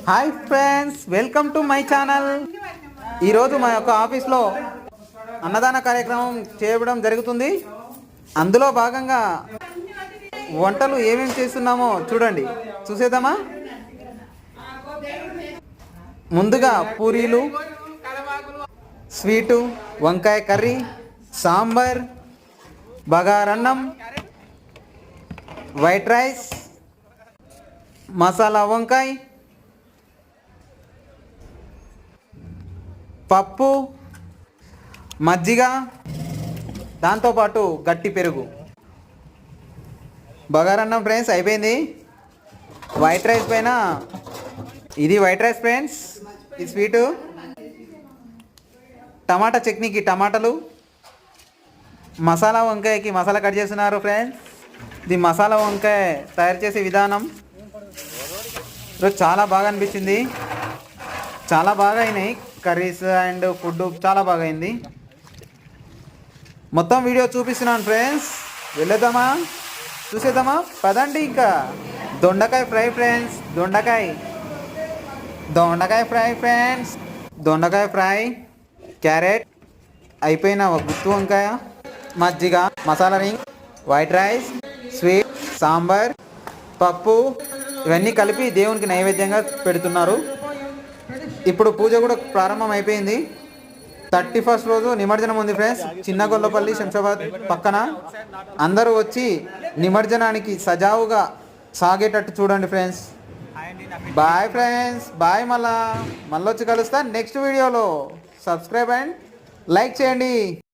Hi friends, welcome to my channel. ఈరోజు మా యొక్క ఆఫీస్లో అన్నదాన కార్యక్రమం చేయడం జరుగుతుంది. అందులో భాగంగా వంటలు ఏమేమి చేస్తున్నామో చూడండి, చూసేద్దామా. ముందుగా పూరీలు, స్వీటు, వంకాయ కర్రీ, సాంబార్, బగారన్నం, వైట్ రైస్, మసాలా వంకాయ, పప్పు, మజ్జిగ, దాంతోపాటు గట్టి పెరుగు. బగారన్నం ఫ్రెండ్స్ అయిపోయింది. వైట్ రైస్ పైన ఇది వైట్ రైస్ ఫ్రెండ్స్, ఈ స్వీటు, టమాటా చట్నీకి టమాటాలు, మసాలా వంకాయకి మసాలా కట్ చేస్తున్నారు ఫ్రెండ్స్. ఇది మసాలా వంకాయ తయారు చేసే విధానం ఈరోజు చాలా బాగా అనిపించింది. చాలా బాగా అయినాయి కర్రీస్ అండ్ ఫుడ్, చాలా బాగా అయింది. మొత్తం వీడియో చూపిస్తున్నాను ఫ్రెండ్స్, వెళ్ళేద్దామా, చూసేద్దామా, పదండి. ఇంకా దొండకాయ ఫ్రై ఫ్రెండ్స్, దొండకాయ ఫ్రై ఫ్రెండ్స్, దొండకాయ ఫ్రై, క్యారెట్ అయిపోయిన గుత్తి వంకాయ, మజ్జిగ, masala ring, white rice, sweet, sambar, పప్పు, ఇవన్నీ కలిపి దేవునికి నైవేద్యంగా పెడుతున్నారు. ఇప్పుడు పూజ కూడా ప్రారంభం అయిపోయింది. 31st రోజు నిమజ్జనం ఉంది ఫ్రెండ్స్, చిన్నగొల్లపల్లి శంషాబాద్ పక్కన. అందరూ వచ్చి నిమజ్జనానికి సజావుగా సాగేటట్టు చూడండి ఫ్రెండ్స్. Bye friends, bye. మళ్ళీ వచ్చి కలుస్తా నెక్స్ట్ వీడియోలో. సబ్స్క్రైబ్ అండ్ లైక్ చేయండి.